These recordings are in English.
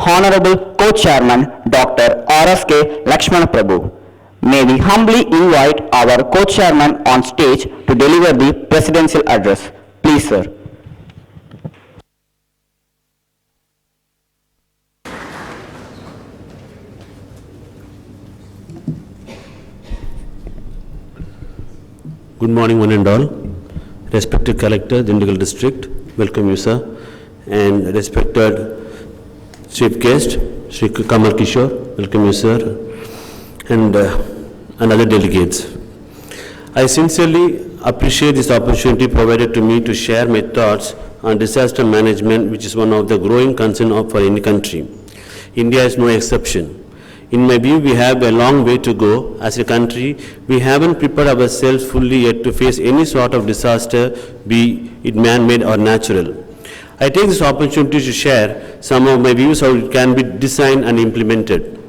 Honorable Co-Chairman Dr.RSK.Laksshmana Prabhu. May we humbly invite our Co-Chairman on stage to deliver the presidential address. Please, sir. Good morning, one and all. Respected Collector, Dindigul District, welcome you, sir. And respected Chief Guest, Shri Kamal Kishore, welcome you, sir. And other delegates. I sincerely appreciate this opportunity provided to me to share my thoughts on disaster management, which is one of the growing concerns for any country. India is no exception. In my view, we have a long way to go. As a country, we haven't prepared ourselves fully yet to face any sort of disaster, be it man-made or natural. I take this opportunity to share some of my views how it can be designed and implemented.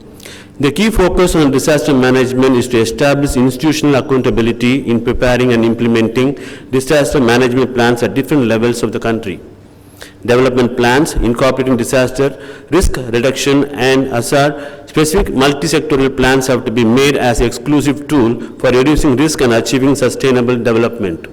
The key focus on disaster management is to establish institutional accountability in preparing and implementing disaster management plans at different levels of the country. Development plans incorporating disaster risk reduction and hazard-specific multi-sectoral plans have to be made as an exclusive tool for reducing risk and achieving sustainable development.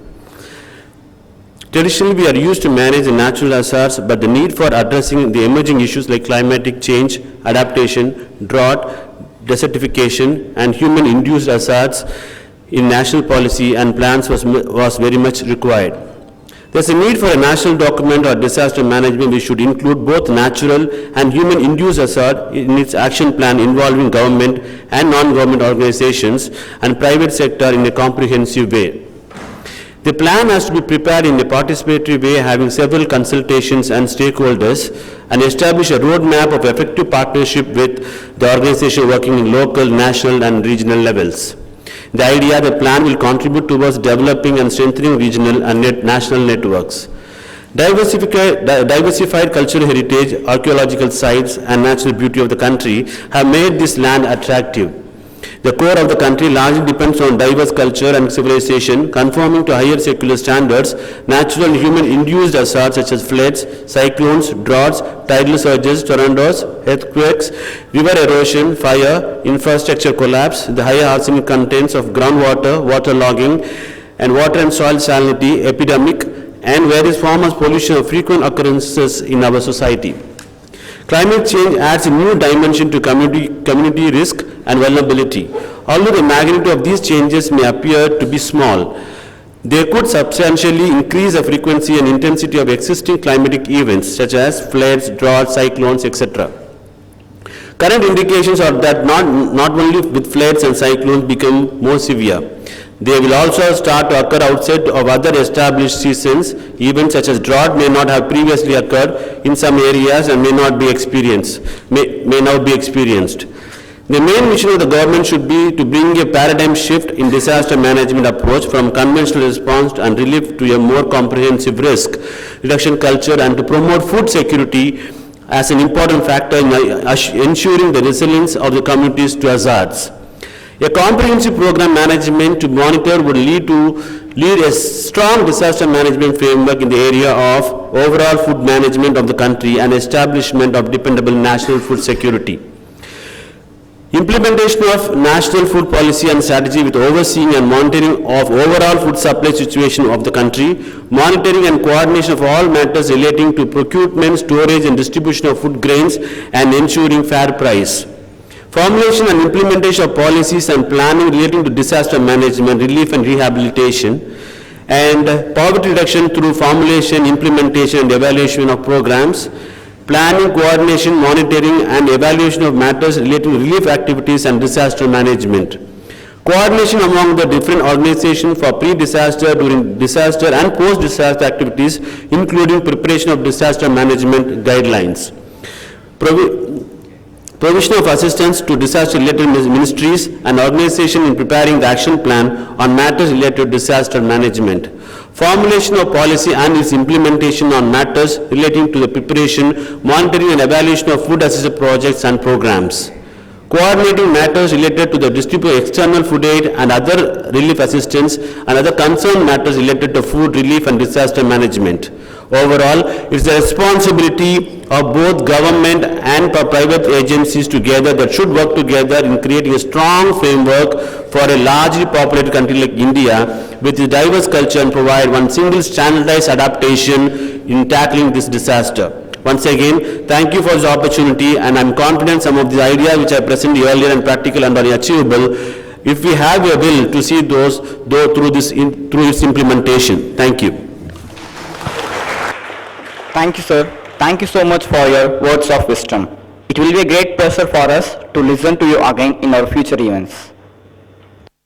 Traditionally, we are used to manage the natural hazards, but the need for addressing the emerging issues like climatic change, adaptation, drought, desertification, and human-induced hazards in national policy and plans was very much required. There's a need for a national document or disaster management which should include both natural and human-induced hazard in its action plan involving government and non-government organizations and private sector in a comprehensive way. The plan has to be prepared in a participatory way, having several consultations and stakeholders, and establish a roadmap of effective partnership with the organization working in local, national, and regional levels. The idea the plan will contribute towards developing and strengthening regional and national networks. Diversified cultural heritage, archaeological sites, and natural beauty of the country have made this land attractive. The core of the country largely depends on diverse culture and civilization, conforming to higher secular standards. Natural and human-induced hazards such as floods, cyclones, droughts, tidal surges, tornadoes, earthquakes, river erosion, fire, infrastructure collapse, the higher arsenic contents of groundwater, waterlogging, and water and soil salinity epidemic, and various forms of pollution are frequent occurrences in our society. Climate change adds a new dimension to community risk and vulnerability. Although the magnitude of these changes may appear to be small, they could substantially increase the frequency and intensity of existing climatic events such as floods, droughts, cyclones, etc. Current indications are that not only with floods and cyclones become more severe, they will also start to occur outside of other established seasons. Events such as drought may not have previously occurred in some areas and may now be experienced. The main mission of the government should be to bring a paradigm shift in disaster management approach from conventional response and relief to a more comprehensive risk reduction culture, and to promote food security as an important factor in ensuring the resilience of the communities to hazards. A comprehensive program management to monitor would lead a strong disaster management framework in the area of overall food management of the country and establishment of dependable national food security. Implementation of national food policy and strategy with overseeing and monitoring of overall food supply situation of the country, monitoring and coordination of all matters relating to procurement, storage and distribution of food grains, and ensuring fair price. Formulation and implementation of policies and planning relating to disaster management, relief and rehabilitation, and poverty reduction through formulation, implementation and evaluation of programs, planning, coordination, monitoring and evaluation of matters related to relief activities and disaster management. Coordination among the different organizations for pre-disaster, during disaster and post-disaster activities, including preparation of disaster management guidelines. Provision of assistance to disaster-related ministries and organizations in preparing the action plan on matters related to disaster management. Formulation of policy and its implementation on matters relating to the preparation, monitoring and evaluation of food assistance projects and programs. Coordinating matters related to the distribution of external food aid and other relief assistance and other concerned matters related to food relief and disaster management. Overall, it's the responsibility of both government and private agencies together that should work together in creating a strong framework for a largely populated country like India with its diverse culture and provide one single standardized adaptation in tackling this disaster. Once again, thank you for this opportunity, and I'm confident some of the ideas which I presented earlier and practical and are achievable if we have a will to see those through its implementation. Thank you. Thank you, sir. Thank you so much for your words of wisdom. It will be a great pleasure for us to listen to you again in our future events.